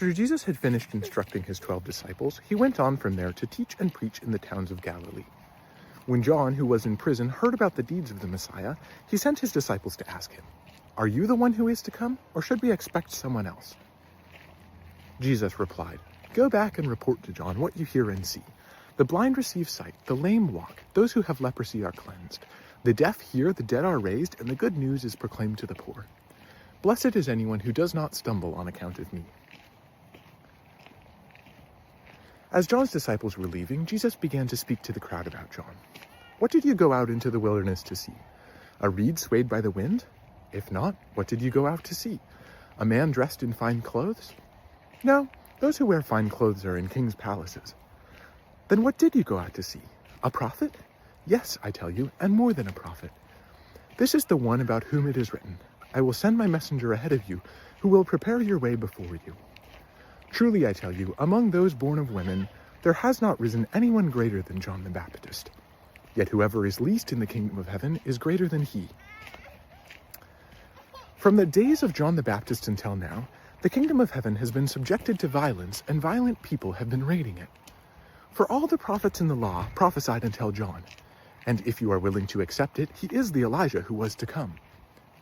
After Jesus had finished instructing his 12 disciples, he went on from there to teach and preach in the towns of Galilee. When John, who was in prison, heard about the deeds of the Messiah, he sent his disciples to ask him, "Are you the one who is to come, or should we expect someone else?" Jesus replied, "Go back and report to John what you hear and see. The blind receive sight, the lame walk, those who have leprosy are cleansed. The deaf hear, the dead are raised, and the good news is proclaimed to the poor. Blessed is anyone who does not stumble on account of me." As John's disciples were leaving, Jesus began to speak to the crowd about John. "What did you go out into the wilderness to see? A reed swayed by the wind? If not, what did you go out to see? A man dressed in fine clothes? No, those who wear fine clothes are in kings' palaces. Then what did you go out to see? A prophet? Yes, I tell you, and more than a prophet. This is the one about whom it is written, 'I will send my messenger ahead of you, who will prepare your way before you.' Truly I tell you, among those born of women, there has not risen anyone greater than John the Baptist. Yet whoever is least in the kingdom of heaven is greater than he." From the days of John the Baptist until now, the kingdom of heaven has been subjected to violence, and violent people have been raiding it. For all the prophets in the law prophesied until John, and if you are willing to accept it, he is the Elijah who was to come.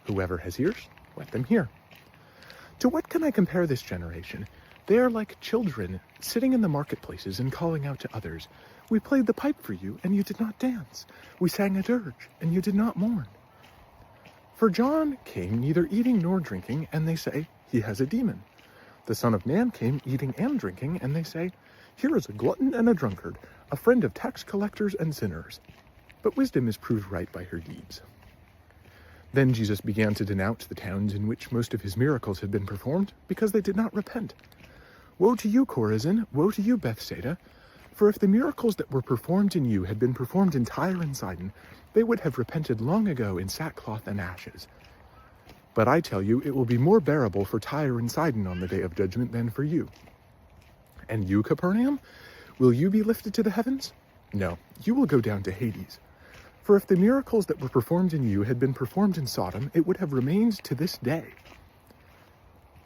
Whoever has ears, let them hear. To what can I compare this generation? They are like children sitting in the marketplaces and calling out to others, "We played the pipe for you, and you did not dance. We sang a dirge, and you did not mourn." For John came neither eating nor drinking, and they say, "He has a demon." The Son of Man came eating and drinking, and they say, "Here is a glutton and a drunkard, a friend of tax collectors and sinners." But wisdom is proved right by her deeds. Then Jesus began to denounce the towns in which most of his miracles had been performed, because they did not repent. "Woe to you, Chorazin! Woe to you, Bethsaida! For if the miracles that were performed in you had been performed in Tyre and Sidon, they would have repented long ago in sackcloth and ashes. But I tell you, it will be more bearable for Tyre and Sidon on the day of judgment than for you. And you, Capernaum, will you be lifted to the heavens? No, you will go down to Hades. For if the miracles that were performed in you had been performed in Sodom, it would have remained to this day.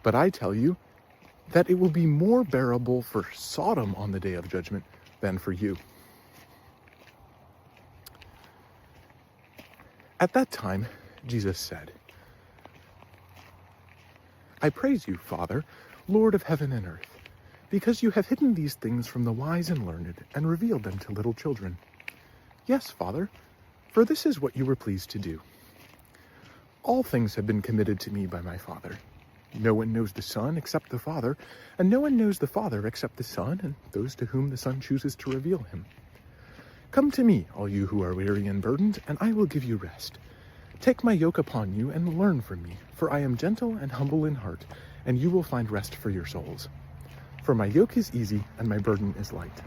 But I tell you that it will be more bearable for Sodom on the day of judgment than for you." At that time, Jesus said, "I praise you, Father, Lord of heaven and earth, because you have hidden these things from the wise and learned and revealed them to little children. Yes, Father, for this is what you were pleased to do. All things have been committed to me by my Father. No one knows the Son except the Father, and no one knows the Father except the Son and those to whom the Son chooses to reveal him. Come to me, all you who are weary and burdened, and I will give you rest. Take my yoke upon you and learn from me, for I am gentle and humble in heart, and you will find rest for your souls. For my yoke is easy and my burden is light."